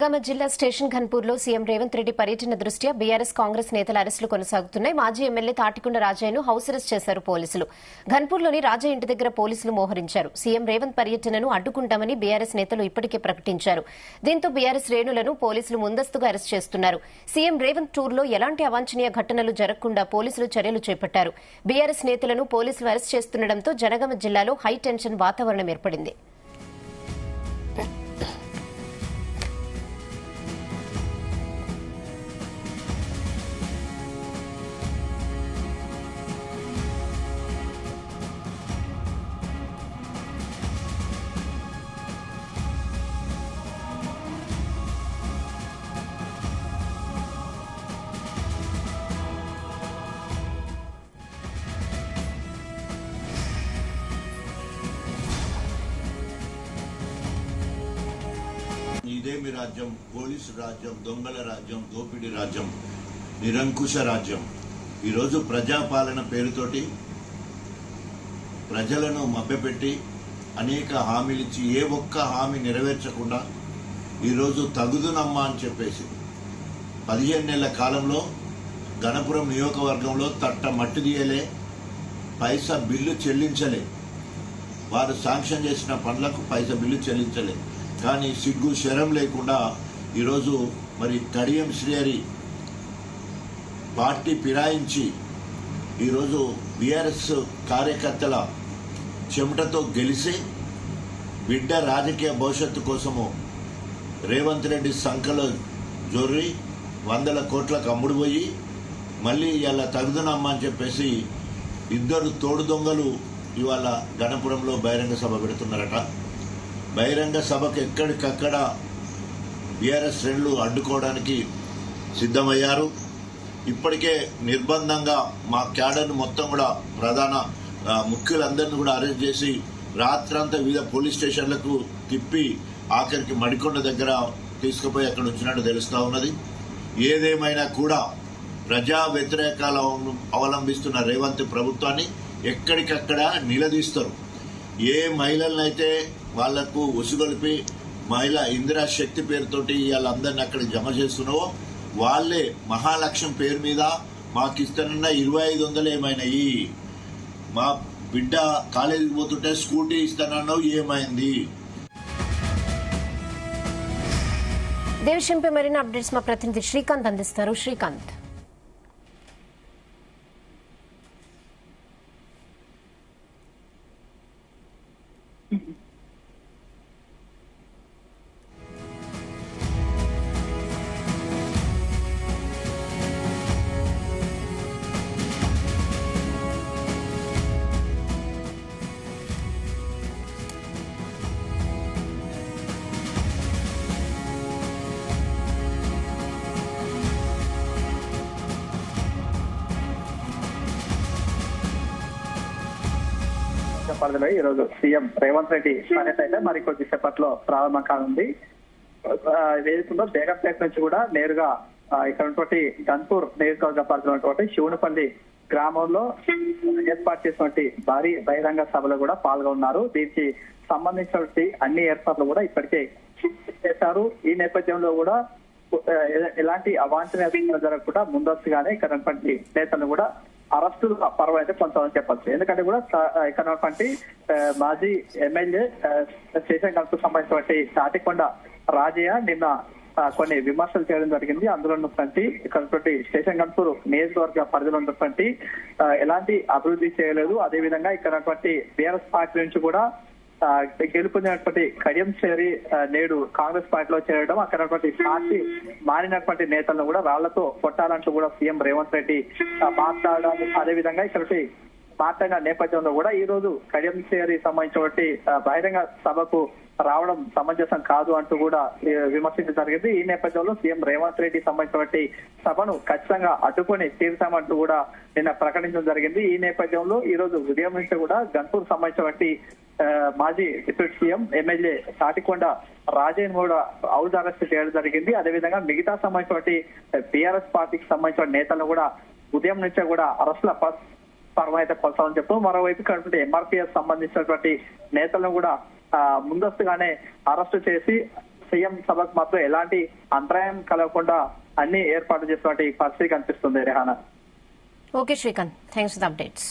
జనగామ జిల్లా station ఘన్పూర్లో CM Revanth Reddy పర్యటన దృష్ట్యా బీఆర్ఎస్ కాంగ్రెస్ నేతల అరెస్టులు కొనసాగుతున్నాయి. మాజీ ఎమ్మెల్యే తాటికొండ రాజయ్యను హౌస్ అరెస్ట్ చేశారు పోలీసులు. ఘన్పూర్లోని రాజయ్య ఇంటి దగ్గర పోలీసులు మోహరించారు. సీఎం రేవంత్ పర్యటనను అడ్డుకుంటామని బీఆర్ఎస్ నేతలు ఇప్పటికే ప్రకటించారు. దీంతో బీఆర్ఎస్ శ్రేణులను పోలీసులు ముందస్తుగా అరెస్ట్ చేస్తున్నారు. సీఎం రేవంత్ టూర్లో ఎలాంటి అవాంఛనీయ ఘటనలు జరగకుండా పోలీసులు చర్యలు చేపట్టారు. బీఆర్ఎస్ నేతలను పోలీసులు అరెస్ట్ చేస్తుండటంతో జనగామ జిల్లాలో హై టెన్షన్ వాతావరణం ఏర్పడింది. ఇదేమి రాజ్యం, పోలీసు రాజ్యం, దొంగల రాజ్యం, దోపిడీ రాజ్యం, నిరంకుశ రాజ్యం. ఈరోజు ప్రజాపాలన పేరుతోటి ప్రజలను మభ్యపెట్టి అనేక హామీలిచ్చి ఏ ఒక్క హామీ నెరవేర్చకుండా ఈరోజు తగుదునమ్మా అని చెప్పేసి 15 నెలల కాలంలో గణపురం నియోజకవర్గంలో తట్ట మట్టి తీయలే, పైసా బిల్లు చెల్లించలే. వారు శాంక్షన్ చేసిన పనులకు పైసా బిల్లు చెల్లించలే. కానీ సిగ్గు శరం లేకుండా ఈరోజు మరి కడియం శ్రీహరి పార్టీ ఫిరాయించి ఈరోజు బీఆర్ఎస్ కార్యకర్తల చెమటతో గెలిచి బిడ్డ రాజకీయ భవిష్యత్తు కోసము రేవంత్ రెడ్డి సంఖలో జొర్రి 100 కోట్లకు అమ్ముడుపోయి మళ్ళీ ఇలా తగుదనమ్మా అని చెప్పేసి ఇద్దరు తోడు దొంగలు ఇవాళ గణపురంలో బహిరంగ సభ పెడుతున్నారట. బహిరంగ సభకు ఎక్కడికక్కడ బీఆర్ఎస్ శ్రేణులు అడ్డుకోవడానికి సిద్ధమయ్యారు. ఇప్పటికే నిర్బంధంగా మా క్యాడర్ను మొత్తం కూడా ప్రధాన ముఖ్యులందరినీ కూడా అరెస్ట్ చేసి రాత్రంతా వివిధ పోలీస్ స్టేషన్లకు తిప్పి ఆఖరికి మడికొండ దగ్గర తీసుకుపోయి అక్కడ ఉంచినట్టు తెలుస్తా ఉన్నది. ఏదేమైనా కూడా ప్రజా వ్యతిరేకాలు అవలంబిస్తున్న రేవంత్ ప్రభుత్వాన్ని ఎక్కడికక్కడ నిలదీస్తారు. ఏ మహిళలనైతే వాళ్లకు ఉసుగొలిపి మహిళా ఇందిరా శక్తి పేరుతోటి వాళ్ళందరినీ అక్కడికి జమ చేస్తున్నావో వాళ్లే మహాలక్ష్యం పేరు మీద మాకిస్తానన్న 2500 ఏమైనాయి, మా బిడ్డ కాలేజీకి పోతుంటే స్కూటీ ఇస్తానన్నావు ఏమైంది? దేశంపై మరిన్ని అప్డేట్స్ మా ప్రతినిధి శ్రీకాంత్ అందిస్తారు. శ్రీకాంత్, పరిధిలో ఈ రోజు సీఎం రేవంత్ రెడ్డి పర్యటన అయితే మరి కొద్ది సేపట్లో ప్రారంభం కానుంది. వేదికలో బేగంపేట నుంచి కూడా నేరుగా ఇక్కడ ఉన్నటువంటి గన్పూర్ నియోజకవర్గ పరిధిలో ఉన్నటువంటి శివునిపల్లి గ్రామంలో ఏర్పాటు చేసినటువంటి భారీ బహిరంగ సభలో కూడా పాల్గొన్నారు. దీనికి సంబంధించినటువంటి అన్ని ఏర్పాట్లు కూడా ఇప్పటికే చేశారు. ఈ నేపథ్యంలో కూడా ఎలాంటి అవాంఛనీయ జరగకుండా ముందస్తుగానే ఇక్కడ ఉన్నటువంటి నేతలను కూడా అరెస్టుల పర్వం అయితే కొంతమంది చెప్పచ్చు. ఎందుకంటే కూడా ఇక్కడ ఉన్నటువంటి మాజీ ఎమ్మెల్యే స్టేషన్ గన్పూర్ సంబంధించినటువంటి తాటికొండ రాజయ్య నిన్న కొన్ని విమర్శలు చేయడం జరిగింది. అందులో ఉన్నటువంటి ఇక్కడ స్టేషన్ గన్పూర్ నియోజకవర్గ పరిధిలో ఉన్నటువంటి ఎలాంటి అభివృద్ధి చేయలేదు. అదేవిధంగా ఇక్కడ ఉన్నటువంటి బీఆర్ఎస్ పార్టీ నుంచి కూడా గెలుపొందినటువంటి కడియం శ్రీహరి నేడు కాంగ్రెస్ పార్టీలో చేరడం, అక్కడ పార్టీ మారినటువంటి నేతలను కూడా రాళ్లతో కొట్టాలంటూ కూడా సీఎం రేవంత్ రెడ్డి మాట్లాడడం, అదేవిధంగా ఇక్కడ మాట్లాడిన నేపథ్యంలో కూడా ఈ రోజు కడియం శ్రీహరి సంబంధించినటువంటి బహిరంగ సభకు రావడం సమంజసం కాదు అంటూ కూడా విమర్శించడం జరిగింది. ఈ నేపథ్యంలో సీఎం రేవంత్ రెడ్డి సంబంధించినటువంటి సభను ఖచ్చితంగా అడ్డుకొని తీరుతామంటూ కూడా నిన్న ప్రకటించడం జరిగింది. ఈ నేపథ్యంలో ఈ రోజు ఉదయం నుంచి కూడా గన్పూర్ సంబంధించినటువంటి మాజీ deputy CM MLA Tatikonda Rajaiah కూడా హౌస్ అరెస్ట్ చేయడం జరిగింది. అదేవిధంగా మిగతా సంబంధించినటువంటి బీఆర్ఎస్ పార్టీకి సంబంధించిన నేతలను కూడా ఉదయం నుంచే కూడా అరెస్టుల పర్వం అయితే కొనసాగని చెప్తూ, మరోవైపు ఎంఆర్పీఎస్ సంబంధించినటువంటి నేతలను కూడా ముందస్తుగానే అరెస్టు చేసి సీఎం సభకు మాత్రం ఎలాంటి అంతరాయం కలగకుండా అన్ని ఏర్పాట్లు చేసినటువంటి పరిస్థితి కనిపిస్తుంది. Rehana. Okay Srikanth, thanks for the updates.